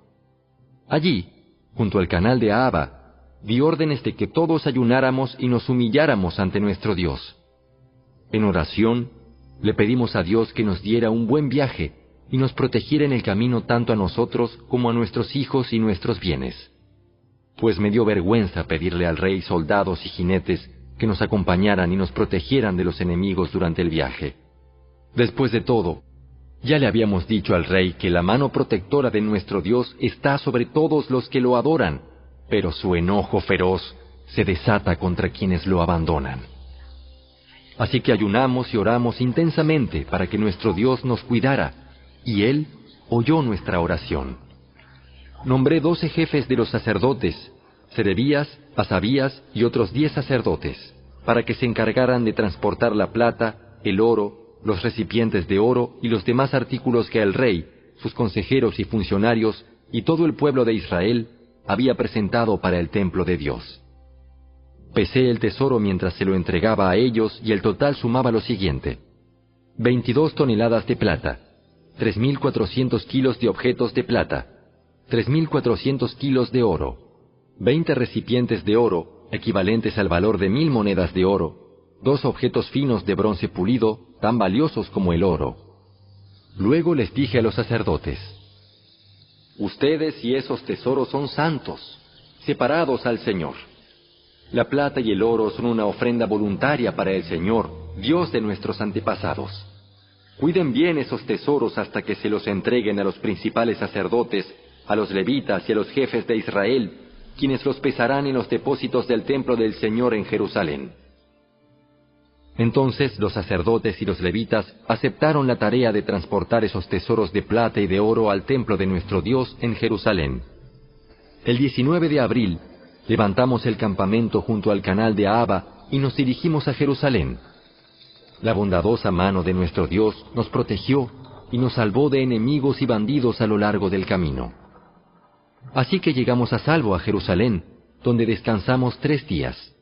Speaker 2: Allí, junto al canal de Ahava, di órdenes de que todos ayunáramos y nos humilláramos ante nuestro Dios. En oración, le pedimos a Dios que nos diera un buen viaje y nos protegiera en el camino tanto a nosotros como a nuestros hijos y nuestros bienes. Pues me dio vergüenza pedirle al rey soldados y jinetes que nos acompañaran y nos protegieran de los enemigos durante el viaje. Después de todo, ya le habíamos dicho al rey que la mano protectora de nuestro Dios está sobre todos los que lo adoran, pero su enojo feroz se desata contra quienes lo abandonan. Así que ayunamos y oramos intensamente para que nuestro Dios nos cuidara, y Él oyó nuestra oración. Nombré 12 jefes de los sacerdotes, Serebías, Asabías y otros 10 sacerdotes, para que se encargaran de transportar la plata, el oro, los recipientes de oro y los demás artículos que el rey, sus consejeros y funcionarios y todo el pueblo de Israel había presentado para el templo de Dios. Pesé el tesoro mientras se lo entregaba a ellos y el total sumaba lo siguiente: 22 toneladas de plata, 3.400 kilos de objetos de plata, 3.400 kilos de oro, 20 recipientes de oro, equivalentes al valor de 1.000 monedas de oro, 2 objetos finos de bronce pulido, tan valiosos como el oro. Luego les dije a los sacerdotes: ustedes y esos tesoros son santos, separados al Señor. La plata y el oro son una ofrenda voluntaria para el Señor, Dios de nuestros antepasados. Cuiden bien esos tesoros hasta que se los entreguen a los principales sacerdotes, a los levitas y a los jefes de Israel, quienes los pesarán en los depósitos del templo del Señor en Jerusalén. Entonces los sacerdotes y los levitas aceptaron la tarea de transportar esos tesoros de plata y de oro al templo de nuestro Dios en Jerusalén. El 19 de abril, levantamos el campamento junto al canal de Ahava y nos dirigimos a Jerusalén. La bondadosa mano de nuestro Dios nos protegió y nos salvó de enemigos y bandidos a lo largo del camino. Así que llegamos a salvo a Jerusalén, donde descansamos 3 días.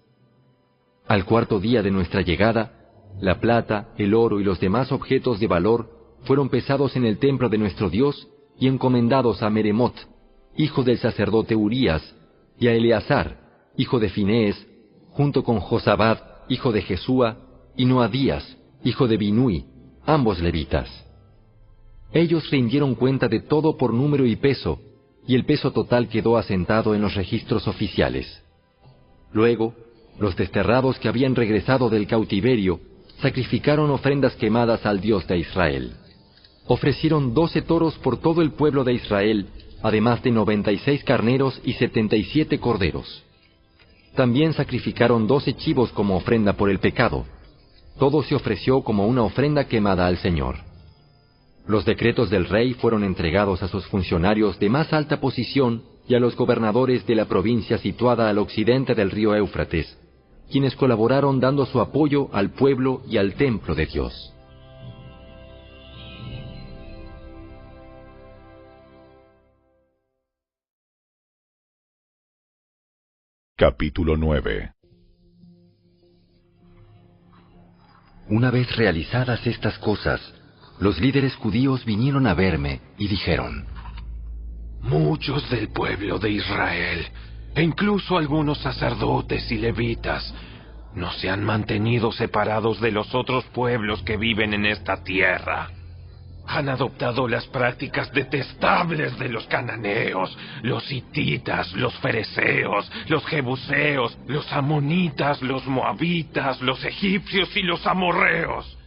Speaker 2: Al 4º día de nuestra llegada, la plata, el oro y los demás objetos de valor fueron pesados en el templo de nuestro Dios y encomendados a Meremot, hijo del sacerdote Urías, y a Eleazar, hijo de Finees, junto con Josabad, hijo de Jesúa, y Noadías, hijo de Binui, ambos levitas. Ellos rindieron cuenta de todo por número y peso, y el peso total quedó asentado en los registros oficiales. Luego, los desterrados que habían regresado del cautiverio sacrificaron ofrendas quemadas al Dios de Israel. Ofrecieron 12 toros por todo el pueblo de Israel, además de 96 carneros y 77 corderos. También sacrificaron 12 chivos como ofrenda por el pecado. Todo se ofreció como una ofrenda quemada al Señor. Los decretos del rey fueron entregados a sus funcionarios de más alta posición y a los gobernadores de la provincia situada al occidente del río Éufrates, quienes colaboraron dando su apoyo al pueblo y al templo de Dios.
Speaker 12: Capítulo 9.
Speaker 2: Una vez realizadas estas cosas, los líderes judíos vinieron a verme y dijeron:
Speaker 7: Muchos del pueblo de Israel, e incluso algunos sacerdotes y levitas, no se han mantenido separados de los otros pueblos que viven en esta tierra. Han adoptado las prácticas detestables de los cananeos, los hititas, los fereceos, los jebuseos, los amonitas, los moabitas, los egipcios y los amorreos.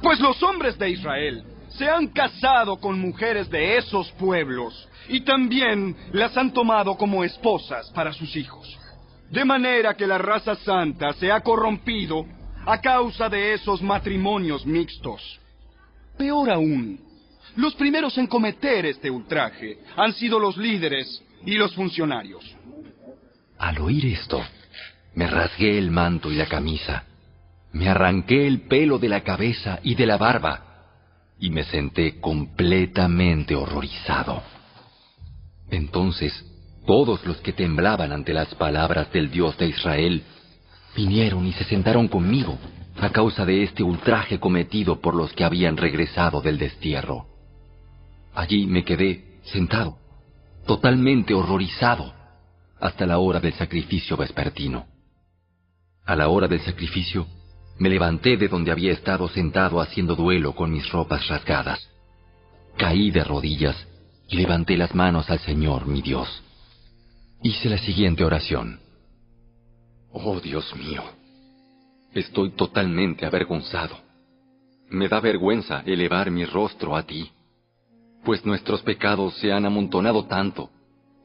Speaker 8: Pues los hombres de Israel se han casado con mujeres de esos pueblos y también las han tomado como esposas para sus hijos. De manera que la raza santa se ha corrompido a causa de esos matrimonios mixtos. Peor aún, los primeros en cometer este ultraje han sido los líderes y los funcionarios.
Speaker 2: Al oír esto, me rasgué el manto y la camisa, me arranqué el pelo de la cabeza y de la barba, y me senté completamente horrorizado. Entonces, todos los que temblaban ante las palabras del Dios de Israel vinieron y se sentaron conmigo a causa de este ultraje cometido por los que habían regresado del destierro. Allí me quedé sentado, totalmente horrorizado, hasta la hora del sacrificio vespertino. A la hora del sacrificio, me levanté de donde había estado sentado haciendo duelo con mis ropas rasgadas. Caí de rodillas y levanté las manos al Señor, mi Dios. Hice la siguiente oración: Oh Dios mío, estoy totalmente avergonzado. Me da vergüenza elevar mi rostro a ti, pues nuestros pecados se han amontonado tanto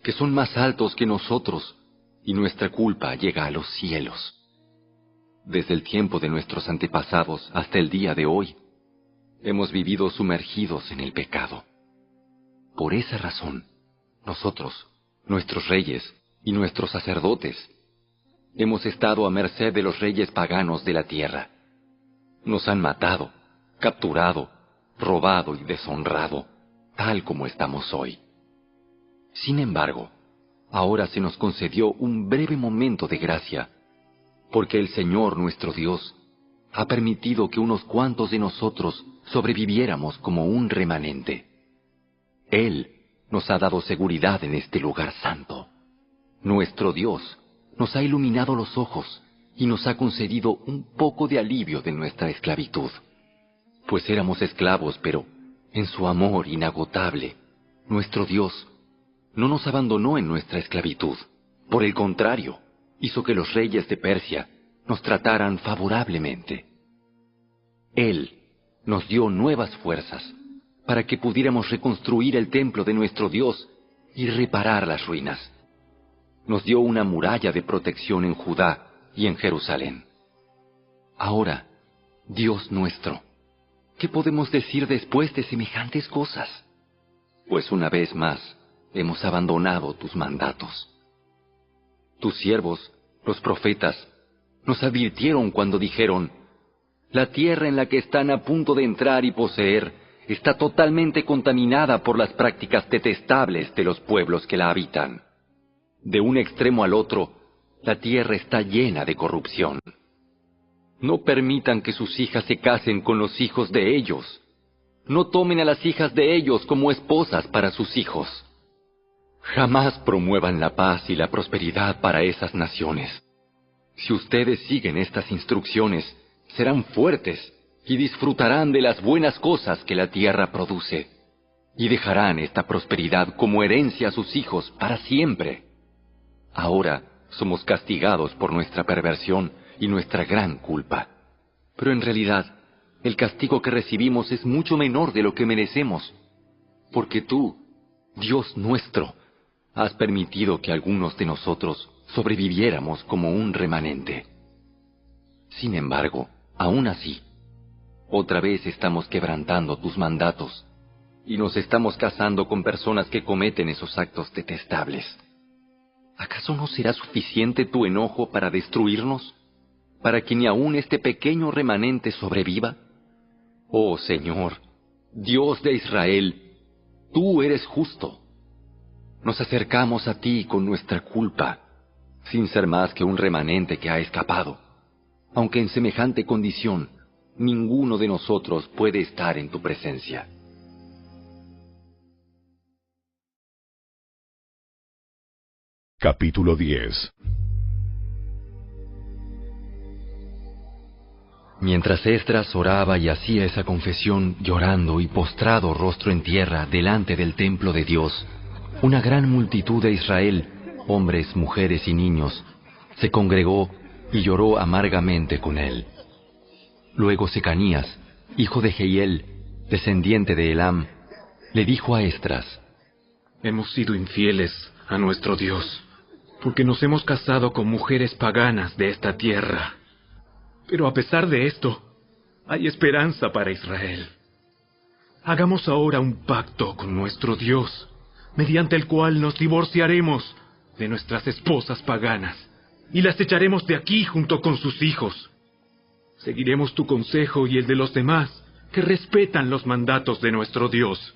Speaker 2: que son más altos que nosotros, y nuestra culpa llega a los cielos. Desde el tiempo de nuestros antepasados hasta el día de hoy, hemos vivido sumergidos en el pecado. Por esa razón, nosotros, nuestros reyes y nuestros sacerdotes, hemos estado a merced de los reyes paganos de la tierra. Nos han matado, capturado, robado y deshonrado, tal como estamos hoy. Sin embargo, ahora se nos concedió un breve momento de gracia, porque el Señor nuestro Dios ha permitido que unos cuantos de nosotros sobreviviéramos como un remanente. Él nos ha dado seguridad en este lugar santo. Nuestro Dios nos ha iluminado los ojos y nos ha concedido un poco de alivio de nuestra esclavitud. Pues éramos esclavos, pero en su amor inagotable, nuestro Dios no nos abandonó en nuestra esclavitud. Por el contrario, hizo que los reyes de Persia nos trataran favorablemente. Él nos dio nuevas fuerzas para que pudiéramos reconstruir el templo de nuestro Dios y reparar las ruinas. Nos dio una muralla de protección en Judá y en Jerusalén. Ahora, Dios nuestro, ¿qué podemos decir después de semejantes cosas? Pues una vez más hemos abandonado tus mandatos. Tus siervos, los profetas, nos advirtieron cuando dijeron: la tierra en la que están a punto de entrar y poseer está totalmente contaminada por las prácticas detestables de los pueblos que la habitan. De un extremo al otro, la tierra está llena de corrupción. No permitan que sus hijas se casen con los hijos de ellos. no tomen a las hijas de ellos como esposas para sus hijos. Jamás promuevan la paz y la prosperidad para esas naciones. Si ustedes siguen estas instrucciones, serán fuertes y disfrutarán de las buenas cosas que la tierra produce, y dejarán esta prosperidad como herencia a sus hijos para siempre. Ahora somos castigados por nuestra perversión y nuestra gran culpa. Pero en realidad, el castigo que recibimos es mucho menor de lo que merecemos, porque tú, Dios nuestro, has permitido que algunos de nosotros sobreviviéramos como un remanente. Sin embargo, aún así, otra vez estamos quebrantando tus mandatos y nos estamos casando con personas que cometen esos actos detestables. ¿Acaso no será suficiente tu enojo para destruirnos? ¿Para que ni aún este pequeño remanente sobreviva? Oh Señor, Dios de Israel, tú eres justo. Nos acercamos a ti con nuestra culpa, sin ser más que un remanente que ha escapado. Aunque en semejante condición, ninguno de nosotros puede estar en tu presencia.
Speaker 12: Capítulo 10.
Speaker 2: Mientras Esdras oraba y hacía esa confesión llorando y postrado rostro en tierra delante del templo de Dios, una gran multitud de Israel, hombres, mujeres y niños, se congregó y lloró amargamente con él. Luego Secanías, hijo de Jehiel, descendiente de Elam, le dijo a Esdras:
Speaker 9: Hemos sido infieles a nuestro Dios, porque nos hemos casado con mujeres paganas de esta tierra. Pero a pesar de esto, hay esperanza para Israel. Hagamos ahora un pacto con nuestro Dios, mediante el cual nos divorciaremos de nuestras esposas paganas y las echaremos de aquí junto con sus hijos. Seguiremos tu consejo y el de los demás que respetan los mandatos de nuestro Dios.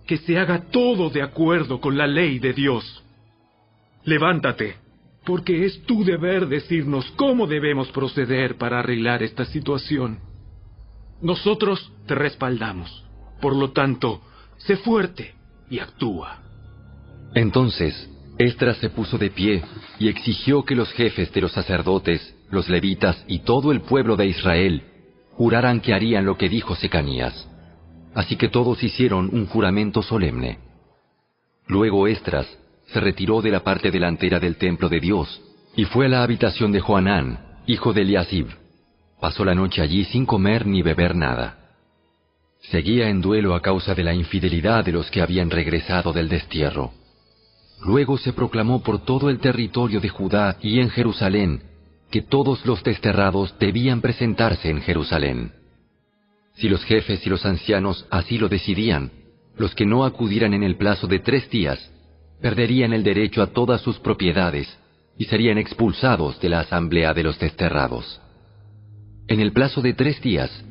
Speaker 9: Que se haga todo de acuerdo con la ley de Dios. Levántate, porque es tu deber decirnos cómo debemos proceder para arreglar esta situación. Nosotros te respaldamos. Por lo tanto, sé fuerte y actúa.
Speaker 2: Entonces, Esdras se puso de pie y exigió que los jefes de los sacerdotes, los levitas y todo el pueblo de Israel juraran que harían lo que dijo Secanías. Así que todos hicieron un juramento solemne. Luego Esdras se retiró de la parte delantera del templo de Dios y fue a la habitación de Johanán, hijo de Eliasib. Pasó la noche allí sin comer ni beber nada. Seguía en duelo a causa de la infidelidad de los que habían regresado del destierro. Luego se proclamó por todo el territorio de Judá y en Jerusalén que todos los desterrados debían presentarse en Jerusalén. Si los jefes y los ancianos así lo decidían, los que no acudieran en el plazo de 3 días perderían el derecho a todas sus propiedades y serían expulsados de la asamblea de los desterrados. En el plazo de 3 días,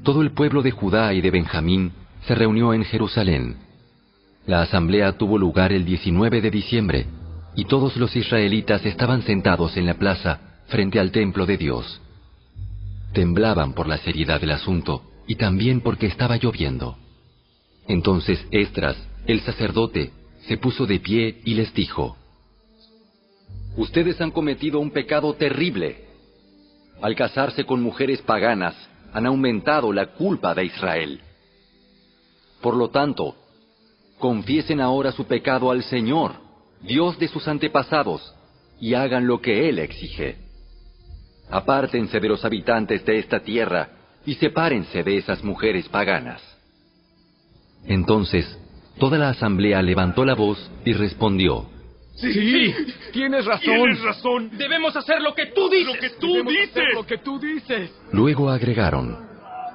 Speaker 2: todo el pueblo de Judá y de Benjamín se reunió en Jerusalén. La asamblea tuvo lugar el 19 de diciembre, y todos los israelitas estaban sentados en la plaza frente al templo de Dios. Temblaban por la seriedad del asunto y también porque estaba lloviendo. Entonces Esdras, el sacerdote, se puso de pie y les dijo: Ustedes han cometido un pecado terrible. Al casarse con mujeres paganas, han aumentado la culpa de Israel. Por lo tanto, confiesen ahora su pecado al Señor, Dios de sus antepasados, y hagan lo que Él exige. Apártense de los habitantes de esta tierra y sepárense de esas mujeres paganas. Entonces, toda la asamblea levantó la voz y respondió:
Speaker 5: Sí, tienes razón.
Speaker 6: Tienes razón. Debemos hacer lo que tú dices.
Speaker 5: Lo que tú dices.
Speaker 2: Luego agregaron: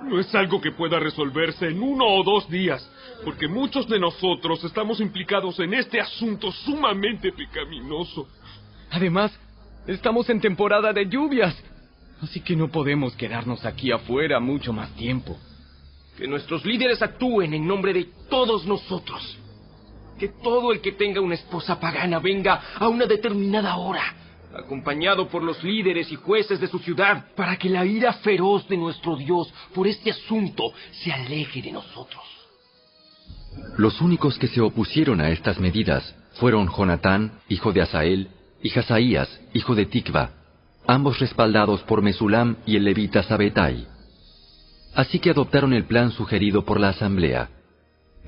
Speaker 5: No es algo que pueda resolverse en 1 o 2 días, porque muchos de nosotros estamos implicados en este asunto sumamente pecaminoso. Además, estamos en temporada de lluvias, así que no podemos quedarnos aquí afuera mucho más tiempo.
Speaker 6: Que nuestros líderes actúen en nombre de todos nosotros. Que todo el que tenga una esposa pagana venga a una determinada hora acompañado por los líderes y jueces de su ciudad,
Speaker 10: para que la ira feroz de nuestro Dios por este asunto se aleje de nosotros.
Speaker 2: Los únicos que se opusieron a estas medidas fueron Jonatán, hijo de Asael, y Hazaías, hijo de Tikva, ambos respaldados por Mesulam y el levita Sabetai. Así que adoptaron el plan sugerido por la asamblea.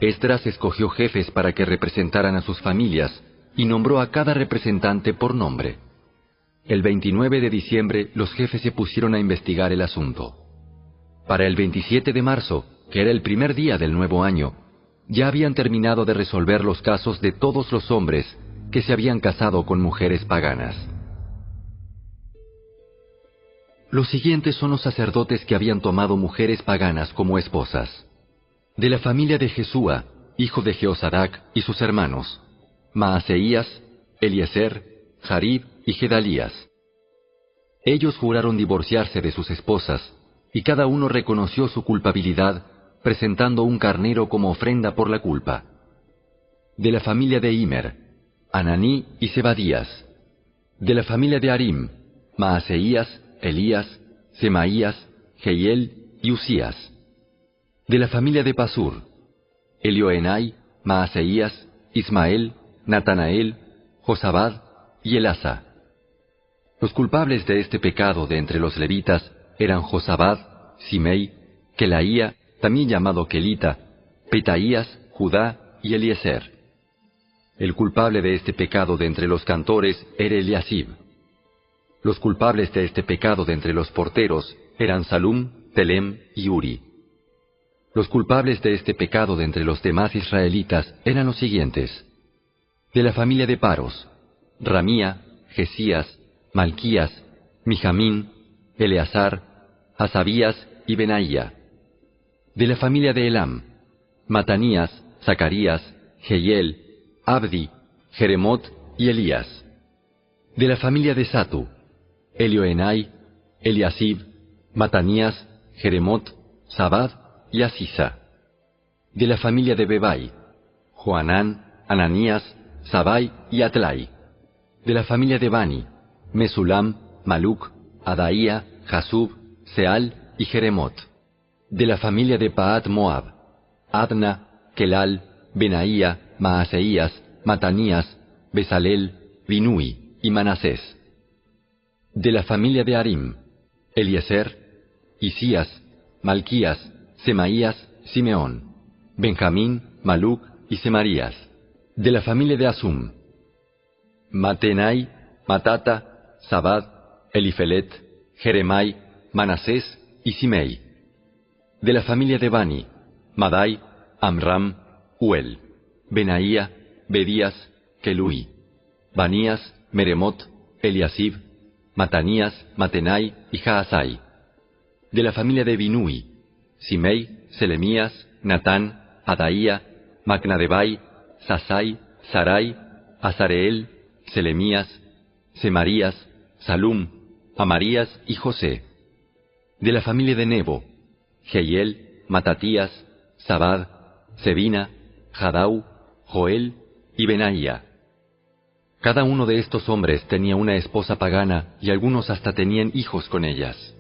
Speaker 2: Esdras escogió jefes para que representaran a sus familias y nombró a cada representante por nombre. El 29 de diciembre los jefes se pusieron a investigar el asunto. Para el 27 de marzo, que era el primer día del nuevo año, ya habían terminado de resolver los casos de todos los hombres que se habían casado con mujeres paganas. Los siguientes son los sacerdotes que habían tomado mujeres paganas como esposas. De la familia de Jesúa, hijo de Jeosadac, y sus hermanos, Maaseías, Eliezer, Jarib y Gedalías. Ellos juraron divorciarse de sus esposas, y cada uno reconoció su culpabilidad, presentando un carnero como ofrenda por la culpa. De la familia de Imer, Ananí y Zebadías. De la familia de Arim, Maaseías, Elías, Semaías, Jehiel y Usías. De la familia de Pasur, Elioenai, Maaseías, Ismael, Natanael, Josabad y Elasa. Los culpables de este pecado de entre los levitas eran Josabad, Simei, Kelaía, también llamado Kelita, Petaías, Judá y Eliezer. El culpable de este pecado de entre los cantores era Eliasib. Los culpables de este pecado de entre los porteros eran Salum, Telem y Uri. Los culpables de este pecado de entre los demás israelitas eran los siguientes. De la familia de Paros, Ramía, Jesías, Malquías, Mijamín, Eleazar, Hasabías y Benaía. De la familia de Elam, Matanías, Zacarías, Jehiel, Abdi, Jeremot y Elías. De la familia de Satu, Elioenai, Eliasib, Matanías, Jeremot, Sabad y Asisa. De la familia de Bebai, Joanán, Ananías, Sabai y Atlai. De la familia de Bani, Mesulam, Maluc, Adaía, Jasub, Seal y Jeremot. De la familia de Paat Moab, Adna, Kelal, Benaía, Maaseías, Matanías, Besalel, Binui y Manasés. De la familia de Arim, Eliezer, Isías, Malquías, Semaías, Simeón, Benjamín, Maluc y Semarías. De la familia de Asum, Matenai, Matata, Sabad, Elifelet, Jeremai, Manasés y Simei. De la familia de Bani, Madai, Amram, Uel, Benaía, Bedías, Kelui, Banías, Meremot, Eliasib, Matanías, Matenai y Jaasai. De la familia de Binui, Simei, Selemías, Natán, Adaía, Macnadebai, Sasai, Sarai, Azareel, Selemías, Semarías, Salum, Amarías y José. De la familia de Nebo, Jehiel, Matatías, Sabad, Sebina, Jadau, Joel y Benaía. Cada uno de estos hombres tenía una esposa pagana y algunos hasta tenían hijos con ellas.